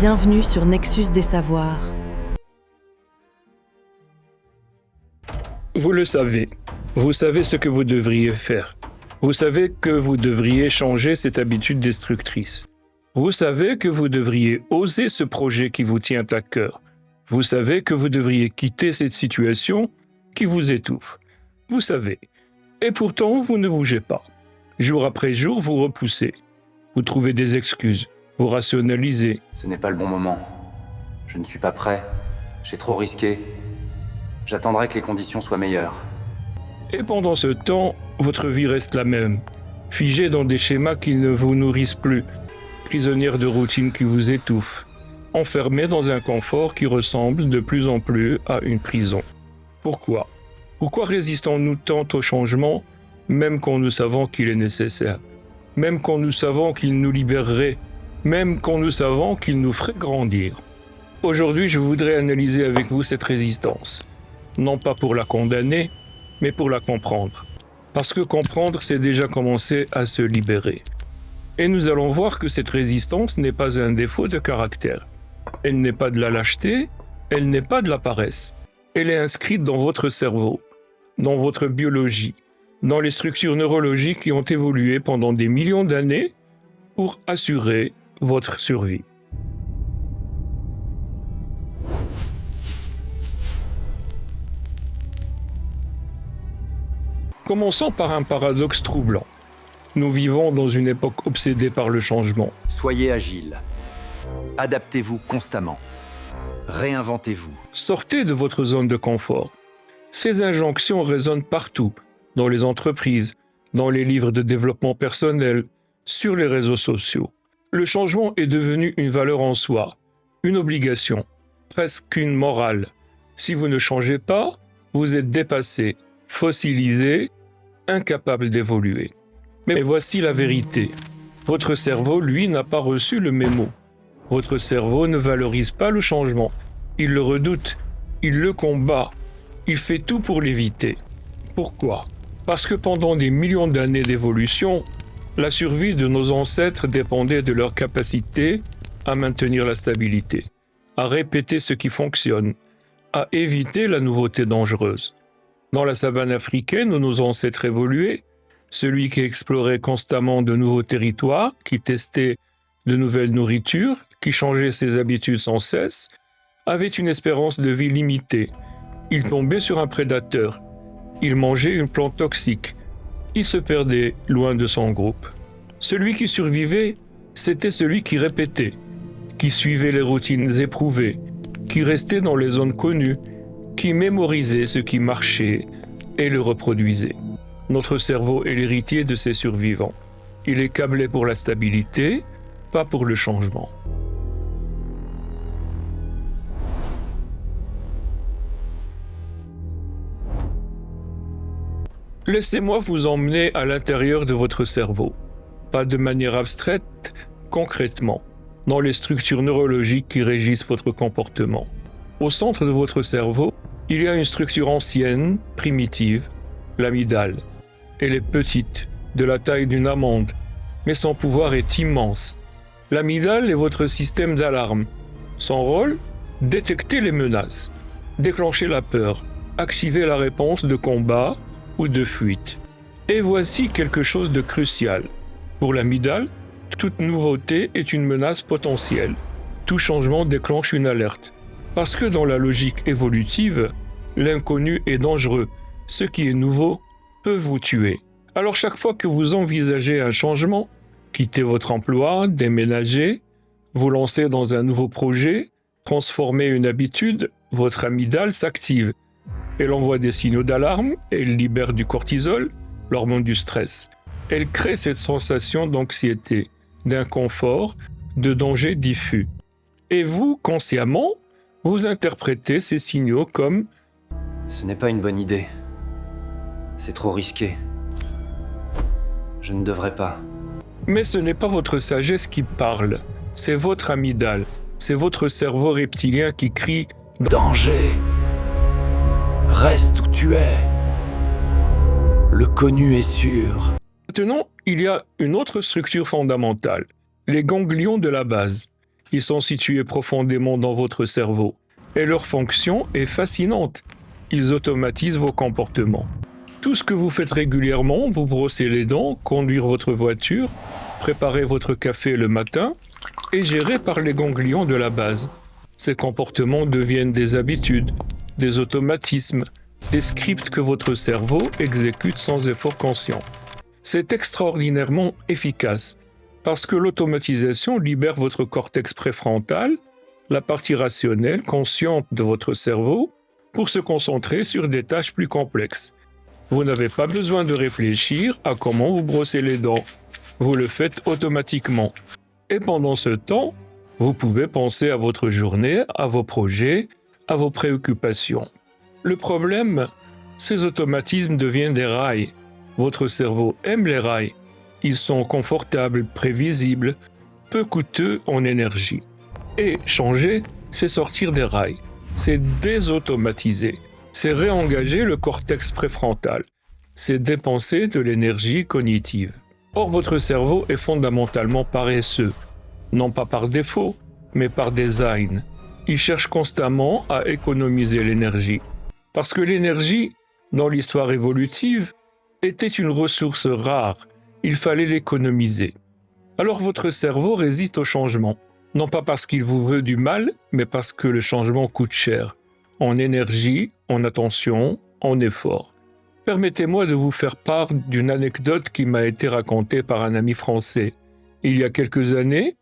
Bienvenue sur Nexus des Savoirs. Vous le savez. Vous savez ce que vous devriez faire. Vous savez que vous devriez changer cette habitude destructrice. Vous savez que vous devriez oser ce projet qui vous tient à cœur. Vous savez que vous devriez quitter cette situation qui vous étouffe. Vous savez. Et pourtant, vous ne bougez pas. Jour après jour, vous repoussez. Vous trouvez des excuses. Vous rationalisez. Ce n'est pas le bon moment. Je ne suis pas prêt. J'ai trop risqué. J'attendrai que les conditions soient meilleures. Et pendant ce temps, votre vie reste la même. Figée dans des schémas qui ne vous nourrissent plus. Prisonnière de routines qui vous étouffent. Enfermée dans un confort qui ressemble de plus en plus à une prison. Pourquoi ? Pourquoi résistons-nous tant au changement, même quand nous savons qu'il est nécessaire ? Même quand nous savons qu'il nous libérerait ? Même quand nous savons qu'il nous ferait grandir. Aujourd'hui, je voudrais analyser avec vous cette résistance. Non pas pour la condamner, mais pour la comprendre. Parce que comprendre, c'est déjà commencer à se libérer. Et nous allons voir que cette résistance n'est pas un défaut de caractère. Elle n'est pas de la lâcheté, elle n'est pas de la paresse. Elle est inscrite dans votre cerveau, dans votre biologie, dans les structures neurologiques qui ont évolué pendant des millions d'années pour assurer votre survie. Commençons par un paradoxe troublant. Nous vivons dans une époque obsédée par le changement. Soyez agile. Adaptez-vous constamment. Réinventez-vous. Sortez de votre zone de confort. Ces injonctions résonnent partout, dans les entreprises, dans les livres de développement personnel, sur les réseaux sociaux. Le changement est devenu une valeur en soi, une obligation, presque une morale. Si vous ne changez pas, vous êtes dépassé, fossilisé, incapable d'évoluer. Mais voici la vérité. Votre cerveau, lui, n'a pas reçu le mémo. Votre cerveau ne valorise pas le changement. Il le redoute, il le combat, il fait tout pour l'éviter. Pourquoi ? Parce que pendant des millions d'années d'évolution, la survie de nos ancêtres dépendait de leur capacité à maintenir la stabilité, à répéter ce qui fonctionne, à éviter la nouveauté dangereuse. Dans la savane africaine où nos ancêtres évoluaient, celui qui explorait constamment de nouveaux territoires, qui testait de nouvelles nourritures, qui changeait ses habitudes sans cesse, avait une espérance de vie limitée. Il tombait sur un prédateur. Il mangeait une plante toxique. Il se perdait loin de son groupe. Celui qui survivait, c'était celui qui répétait, qui suivait les routines éprouvées, qui restait dans les zones connues, qui mémorisait ce qui marchait et le reproduisait. Notre cerveau est l'héritier de ces survivants. Il est câblé pour la stabilité, pas pour le changement. Laissez-moi vous emmener à l'intérieur de votre cerveau, pas de manière abstraite, concrètement, dans les structures neurologiques qui régissent votre comportement. Au centre de votre cerveau, il y a une structure ancienne, primitive, l'amygdale. Elle est petite, de la taille d'une amande, mais son pouvoir est immense. L'amygdale est votre système d'alarme. Son rôle ? Détecter les menaces, déclencher la peur, activer la réponse de combat ou de fuite. Et voici quelque chose de crucial. Pour l'amygdale, toute nouveauté est une menace potentielle. Tout changement déclenche une alerte. Parce que dans la logique évolutive, l'inconnu est dangereux. Ce qui est nouveau peut vous tuer. Alors chaque fois que vous envisagez un changement, quittez votre emploi, déménagez, vous lancez dans un nouveau projet, transformez une habitude, votre amygdale s'active. Elle envoie des signaux d'alarme, elle libère du cortisol, l'hormone du stress. Elle crée cette sensation d'anxiété, d'inconfort, de danger diffus. Et vous, consciemment, vous interprétez ces signaux comme « Ce n'est pas une bonne idée. C'est trop risqué. Je ne devrais pas. » Mais ce n'est pas votre sagesse qui parle, c'est votre amygdale, c'est votre cerveau reptilien qui crie « Danger! Reste où tu es. Le connu est sûr. » Maintenant, il y a une autre structure fondamentale, les ganglions de la base. Ils sont situés profondément dans votre cerveau et leur fonction est fascinante. Ils automatisent vos comportements. Tout ce que vous faites régulièrement, vous brosser les dents, conduire votre voiture, préparer votre café le matin, est géré par les ganglions de la base. Ces comportements deviennent des habitudes, des automatismes, des scripts que votre cerveau exécute sans effort conscient. C'est extraordinairement efficace parce que l'automatisation libère votre cortex préfrontal, la partie rationnelle, consciente de votre cerveau, pour se concentrer sur des tâches plus complexes. Vous n'avez pas besoin de réfléchir à comment vous brossez les dents. Vous le faites automatiquement. Et pendant ce temps, vous pouvez penser à votre journée, à vos projets, à vos préoccupations. Le problème, ces automatismes deviennent des rails. Votre cerveau aime les rails. Ils sont confortables, prévisibles, peu coûteux en énergie. Et changer, c'est sortir des rails. C'est désautomatiser. C'est réengager le cortex préfrontal. C'est dépenser de l'énergie cognitive. Or, votre cerveau est fondamentalement paresseux. Non pas par défaut, mais par design. Il cherche constamment à économiser l'énergie. Parce que l'énergie, dans l'histoire évolutive, était une ressource rare. Il fallait l'économiser. Alors votre cerveau résiste au changement. Non pas parce qu'il vous veut du mal, mais parce que le changement coûte cher. En énergie, en attention, en effort. Permettez-moi de vous faire part d'une anecdote qui m'a été racontée par un ami français. Il y a quelques années,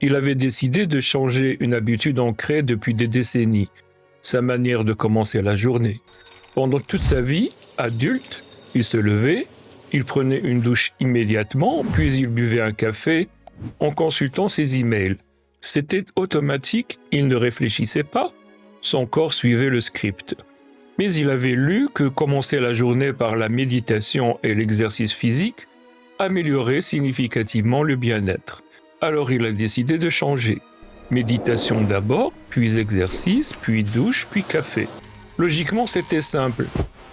il avait décidé de changer une habitude ancrée depuis des décennies, sa manière de commencer la journée. Pendant toute sa vie, adulte, il se levait, il prenait une douche immédiatement, puis il buvait un café en consultant ses emails. C'était automatique, il ne réfléchissait pas, son corps suivait le script. Mais il avait lu que commencer la journée par la méditation et l'exercice physique améliorait significativement le bien-être. Alors il a décidé de changer. Méditation d'abord, puis exercice, puis douche, puis café. Logiquement, c'était simple.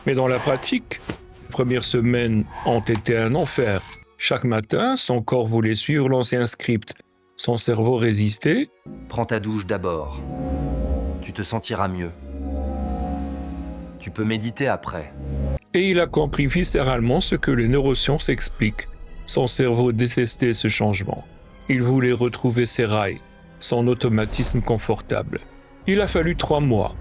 Mais dans la pratique, les premières semaines ont été un enfer. Chaque matin, son corps voulait suivre l'ancien script. Son cerveau résistait. Prends ta douche d'abord. Tu te sentiras mieux. Tu peux méditer après. Et il a compris viscéralement ce que les neurosciences expliquent. Son cerveau détestait ce changement. Il voulait retrouver ses rails, son automatisme confortable. Il a fallu 3 mois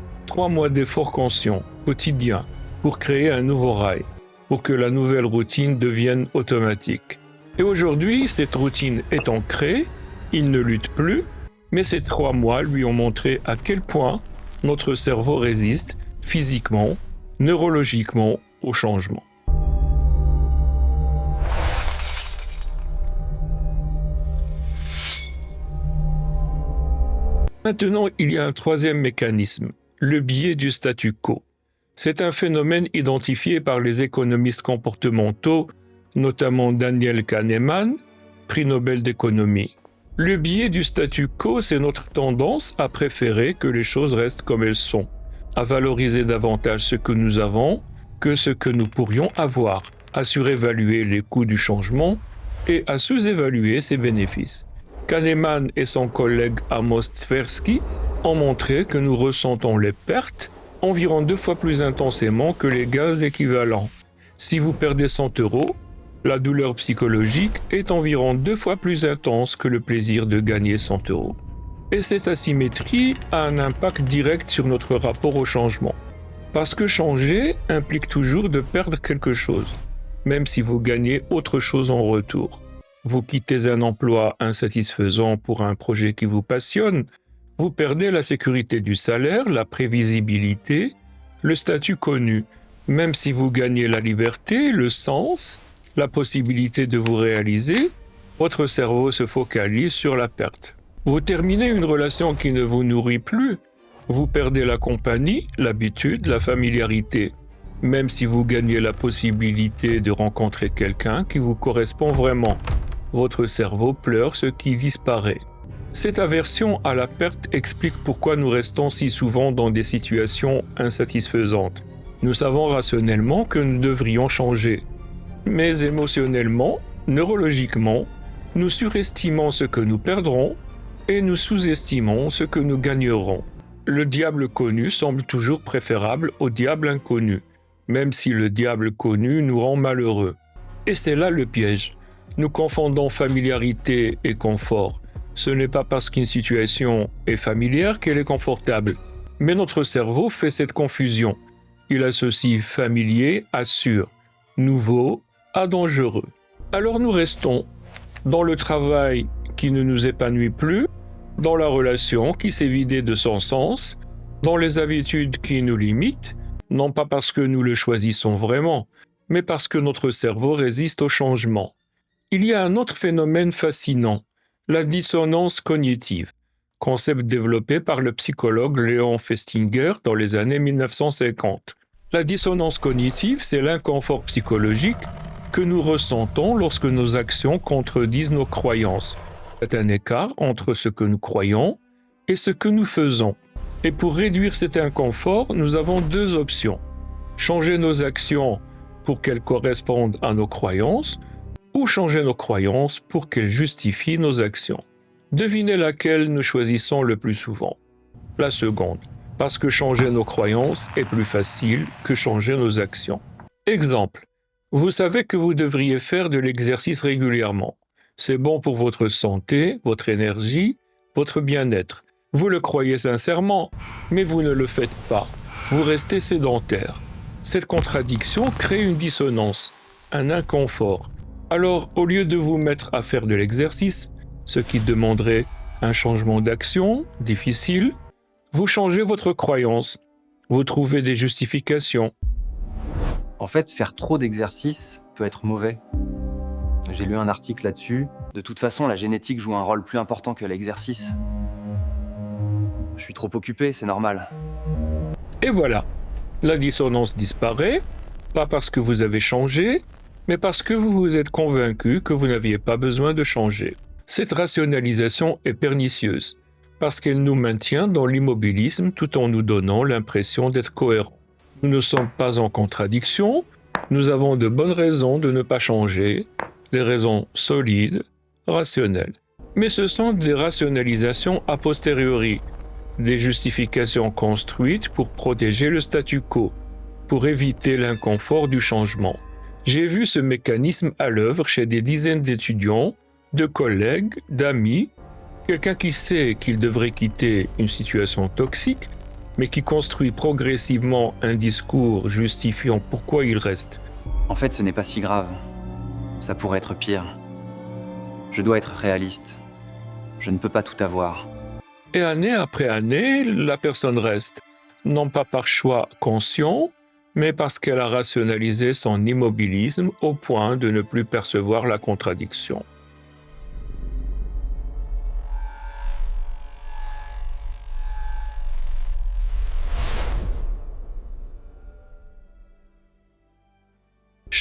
d'efforts conscients, quotidiens, pour créer un nouveau rail, pour que la nouvelle routine devienne automatique. Et aujourd'hui, cette routine est ancrée, il ne lutte plus, mais ces 3 mois lui ont montré à quel point notre cerveau résiste physiquement, neurologiquement au changement. Maintenant, il y a un troisième mécanisme, le biais du statu quo. C'est un phénomène identifié par les économistes comportementaux, notamment Daniel Kahneman, prix Nobel d'économie. Le biais du statu quo, c'est notre tendance à préférer que les choses restent comme elles sont, à valoriser davantage ce que nous avons que ce que nous pourrions avoir, à surévaluer les coûts du changement et à sous-évaluer ses bénéfices. Kahneman et son collègue Amos Tversky ont montré que nous ressentons les pertes environ 2 fois plus intensément que les gains équivalents. Si vous perdez 100 €, la douleur psychologique est environ 2 fois plus intense que le plaisir de gagner 100 €. Et cette asymétrie a un impact direct sur notre rapport au changement. Parce que changer implique toujours de perdre quelque chose, même si vous gagnez autre chose en retour. Vous quittez un emploi insatisfaisant pour un projet qui vous passionne, vous perdez la sécurité du salaire, la prévisibilité, le statut connu. Même si vous gagnez la liberté, le sens, la possibilité de vous réaliser, votre cerveau se focalise sur la perte. Vous terminez une relation qui ne vous nourrit plus, vous perdez la compagnie, l'habitude, la familiarité. Même si vous gagnez la possibilité de rencontrer quelqu'un qui vous correspond vraiment, votre cerveau pleure ce qui disparaît. Cette aversion à la perte explique pourquoi nous restons si souvent dans des situations insatisfaisantes. Nous savons rationnellement que nous devrions changer. Mais émotionnellement, neurologiquement, nous surestimons ce que nous perdrons et nous sous-estimons ce que nous gagnerons. Le diable connu semble toujours préférable au diable inconnu, même si le diable connu nous rend malheureux. Et c'est là le piège. Nous confondons familiarité et confort. Ce n'est pas parce qu'une situation est familière qu'elle est confortable. Mais notre cerveau fait cette confusion. Il associe familier à sûr, nouveau à dangereux. Alors nous restons dans le travail qui ne nous épanouit plus, dans la relation qui s'est vidée de son sens, dans les habitudes qui nous limitent, non pas parce que nous le choisissons vraiment, mais parce que notre cerveau résiste au changement. Il y a un autre phénomène fascinant, la dissonance cognitive, concept développé par le psychologue Léon Festinger dans les années 1950. La dissonance cognitive, c'est l'inconfort psychologique que nous ressentons lorsque nos actions contredisent nos croyances. C'est un écart entre ce que nous croyons et ce que nous faisons. Et pour réduire cet inconfort, nous avons deux options. Changer nos actions pour qu'elles correspondent à nos croyances ou changer nos croyances pour qu'elles justifient nos actions. Devinez laquelle nous choisissons le plus souvent. La seconde, parce que changer nos croyances est plus facile que changer nos actions. Exemple, vous savez que vous devriez faire de l'exercice régulièrement. C'est bon pour votre santé, votre énergie, votre bien-être. Vous le croyez sincèrement, mais vous ne le faites pas. Vous restez sédentaire. Cette contradiction crée une dissonance, un inconfort. Alors, au lieu de vous mettre à faire de l'exercice, ce qui demanderait un changement d'action difficile, vous changez votre croyance. Vous trouvez des justifications. En fait, faire trop d'exercices peut être mauvais. J'ai lu un article là-dessus. De toute façon, la génétique joue un rôle plus important que l'exercice. Je suis trop occupé, c'est normal. Et voilà, la dissonance disparaît, pas parce que vous avez changé, mais parce que vous vous êtes convaincu que vous n'aviez pas besoin de changer. Cette rationalisation est pernicieuse, parce qu'elle nous maintient dans l'immobilisme tout en nous donnant l'impression d'être cohérents. Nous ne sommes pas en contradiction, nous avons de bonnes raisons de ne pas changer, des raisons solides, rationnelles. Mais ce sont des rationalisations a posteriori, des justifications construites pour protéger le statu quo, pour éviter l'inconfort du changement. J'ai vu ce mécanisme à l'œuvre chez des dizaines d'étudiants, de collègues, d'amis, quelqu'un qui sait qu'il devrait quitter une situation toxique, mais qui construit progressivement un discours justifiant pourquoi il reste. En fait, ce n'est pas si grave. Ça pourrait être pire. Je dois être réaliste. Je ne peux pas tout avoir. Et année après année, la personne reste, non pas par choix conscient, mais parce qu'elle a rationalisé son immobilisme au point de ne plus percevoir la contradiction.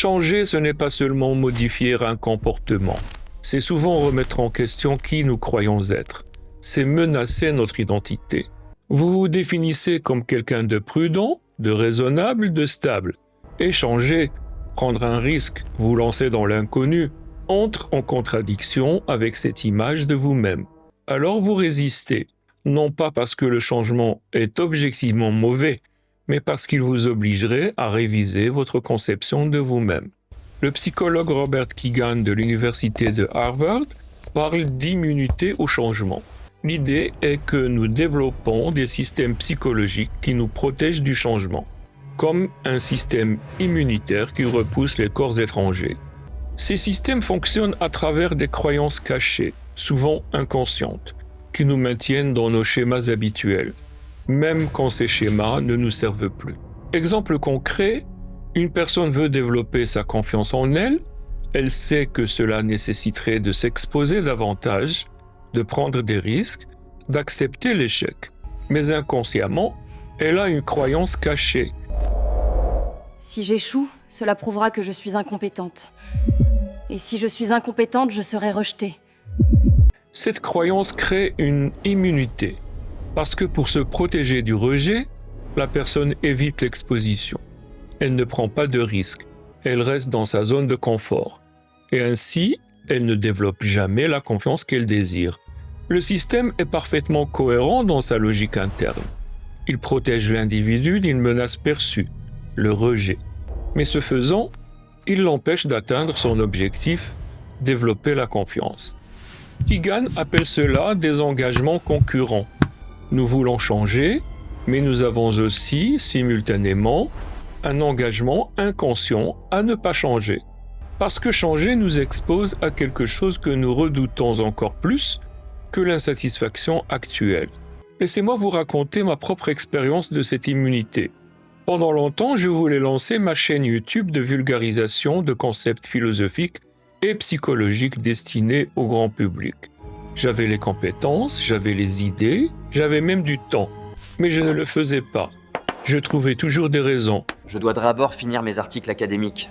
Changer, ce n'est pas seulement modifier un comportement. C'est souvent remettre en question qui nous croyons être. C'est menacer notre identité. Vous vous définissez comme quelqu'un de prudent, de raisonnable, de stable. Et changer, prendre un risque, vous lancer dans l'inconnu, entre en contradiction avec cette image de vous-même. Alors vous résistez, non pas parce que le changement est objectivement mauvais, mais parce qu'il vous obligerait à réviser votre conception de vous-même. Le psychologue Robert Keegan de l'université de Harvard parle d'immunité au changement. L'idée est que nous développons des systèmes psychologiques qui nous protègent du changement, comme un système immunitaire qui repousse les corps étrangers. Ces systèmes fonctionnent à travers des croyances cachées, souvent inconscientes, qui nous maintiennent dans nos schémas habituels, même quand ces schémas ne nous servent plus. Exemple concret, une personne veut développer sa confiance en elle, elle sait que cela nécessiterait de s'exposer davantage, de prendre des risques, d'accepter l'échec. Mais inconsciemment, elle a une croyance cachée. Si j'échoue, cela prouvera que je suis incompétente. Et si je suis incompétente, je serai rejetée. Cette croyance crée une immunité, parce que pour se protéger du rejet, la personne évite l'exposition. Elle ne prend pas de risques, elle reste dans sa zone de confort. Et ainsi, elle ne développe jamais la confiance qu'elle désire. Le système est parfaitement cohérent dans sa logique interne. Il protège l'individu d'une menace perçue, le rejet. Mais ce faisant, il l'empêche d'atteindre son objectif, développer la confiance. Keegan appelle cela des engagements concurrents. Nous voulons changer, mais nous avons aussi, simultanément, un engagement inconscient à ne pas changer. Parce que changer nous expose à quelque chose que nous redoutons encore plus que l'insatisfaction actuelle. Laissez-moi vous raconter ma propre expérience de cette immunité. Pendant longtemps, je voulais lancer ma chaîne YouTube de vulgarisation de concepts philosophiques et psychologiques destinés au grand public. J'avais les compétences, j'avais les idées, j'avais même du temps. Mais je ne le faisais pas. Je trouvais toujours des raisons. Je dois d'abord finir mes articles académiques.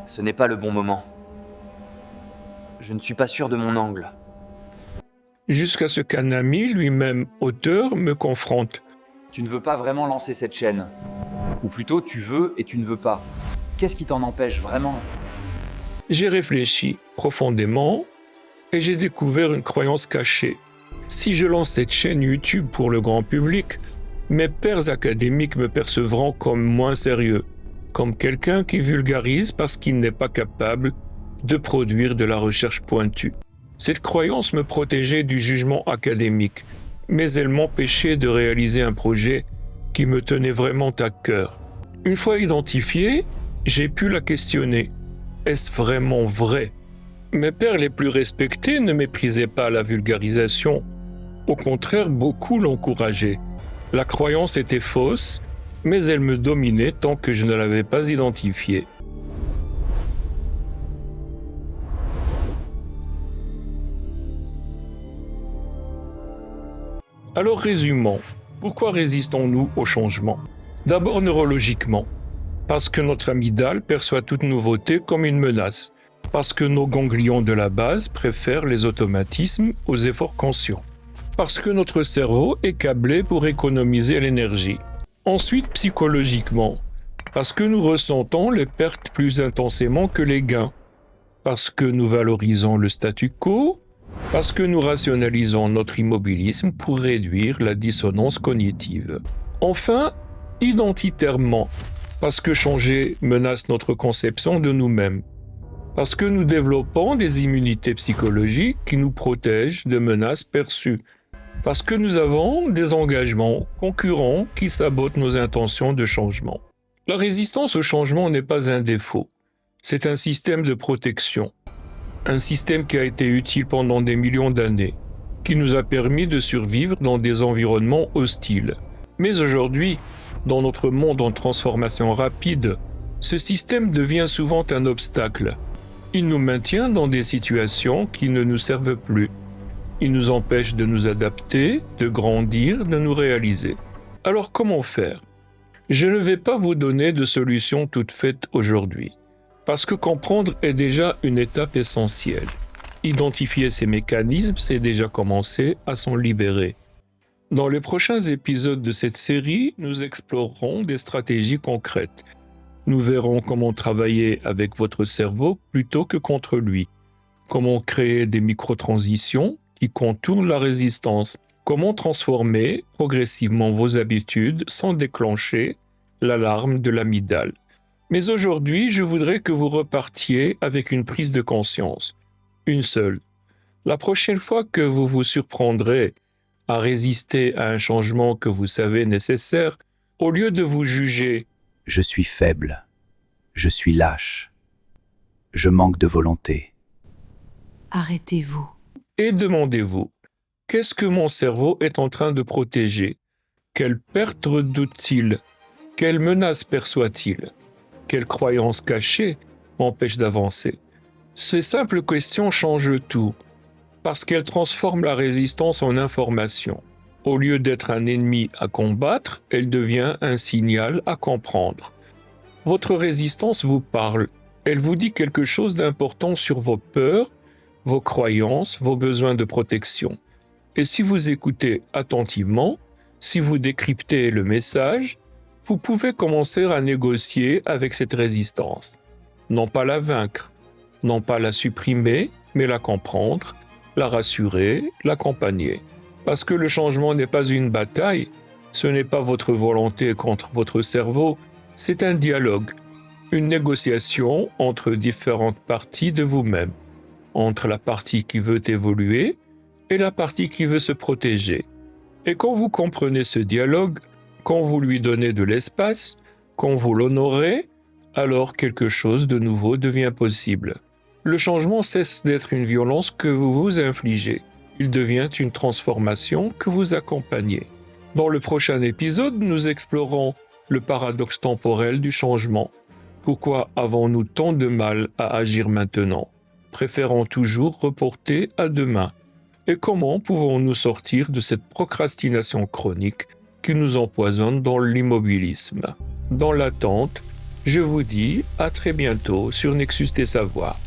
Ce n'est pas le bon moment. Je ne suis pas sûr de mon angle. Jusqu'à ce qu'un ami, lui-même auteur, me confronte. Tu ne veux pas vraiment lancer cette chaîne. Ou plutôt, tu veux et tu ne veux pas. Qu'est-ce qui t'en empêche vraiment ? J'ai réfléchi profondément et j'ai découvert une croyance cachée. Si je lance cette chaîne YouTube pour le grand public, mes pairs académiques me percevront comme moins sérieux, comme quelqu'un qui vulgarise parce qu'il n'est pas capable de produire de la recherche pointue. Cette croyance me protégeait du jugement académique, mais elle m'empêchait de réaliser un projet qui me tenait vraiment à cœur. Une fois identifié, j'ai pu la questionner. Est-ce vraiment vrai ? Mes pairs les plus respectés ne méprisaient pas la vulgarisation. Au contraire, beaucoup l'encourageaient. La croyance était fausse, mais elle me dominait tant que je ne l'avais pas identifiée. Alors résumons. Pourquoi résistons-nous au changement ? D'abord neurologiquement. Parce que notre amygdale perçoit toute nouveauté comme une menace. Parce que nos ganglions de la base préfèrent les automatismes aux efforts conscients. Parce que notre cerveau est câblé pour économiser l'énergie. Ensuite, psychologiquement. Parce que nous ressentons les pertes plus intensément que les gains. Parce que nous valorisons le statu quo. Parce que nous rationalisons notre immobilisme pour réduire la dissonance cognitive. Enfin, identitairement. Parce que changer menace notre conception de nous-mêmes. Parce que nous développons des immunités psychologiques qui nous protègent de menaces perçues. Parce que nous avons des engagements concurrents qui sabotent nos intentions de changement. La résistance au changement n'est pas un défaut. C'est un système de protection. Un système qui a été utile pendant des millions d'années, qui nous a permis de survivre dans des environnements hostiles. Mais aujourd'hui, dans notre monde en transformation rapide, ce système devient souvent un obstacle. Il nous maintient dans des situations qui ne nous servent plus. Il nous empêche de nous adapter, de grandir, de nous réaliser. Alors comment faire ? Je ne vais pas vous donner de solution toute faite aujourd'hui, parce que comprendre est déjà une étape essentielle. Identifier ces mécanismes, c'est déjà commencer à s'en libérer. Dans les prochains épisodes de cette série, nous explorerons des stratégies concrètes. Nous verrons comment travailler avec votre cerveau plutôt que contre lui, comment créer des micro-transitions qui contournent la résistance, comment transformer progressivement vos habitudes sans déclencher l'alarme de l'amygdale. Mais aujourd'hui, je voudrais que vous repartiez avec une prise de conscience, une seule. La prochaine fois que vous vous surprendrez à résister à un changement que vous savez nécessaire, au lieu de vous juger « Je suis faible, je suis lâche, je manque de volonté », Arrêtez-vous. et demandez-vous « Qu'est-ce que mon cerveau est en train de protéger ? Quelle perte redoute-t-il ? Quelle menace perçoit-il ? Quelle croyance cachée m'empêche d'avancer ?» Ces simples questions changent tout, parce qu'elles transforment la résistance en information. Au lieu d'être un ennemi à combattre, elle devient un signal à comprendre. Votre résistance vous parle, elle vous dit quelque chose d'important sur vos peurs, vos croyances, vos besoins de protection. Et si vous écoutez attentivement, si vous décryptez le message, vous pouvez commencer à négocier avec cette résistance. Non pas la vaincre, non pas la supprimer, mais la comprendre, la rassurer, l'accompagner. Parce que le changement n'est pas une bataille, ce n'est pas votre volonté contre votre cerveau, c'est un dialogue, une négociation entre différentes parties de vous-même, entre la partie qui veut évoluer et la partie qui veut se protéger. Et quand vous comprenez ce dialogue, quand vous lui donnez de l'espace, quand vous l'honorez, alors quelque chose de nouveau devient possible. Le changement cesse d'être une violence que vous vous infligez. Il devient une transformation que vous accompagnez. Dans le prochain épisode, nous explorons le paradoxe temporel du changement. Pourquoi avons-nous tant de mal à agir maintenant, préférant toujours reporter à demain? Et comment pouvons-nous sortir de cette procrastination chronique qui nous empoisonne dans l'immobilisme? Dans l'attente, je vous dis à très bientôt sur Nexus des Savoirs.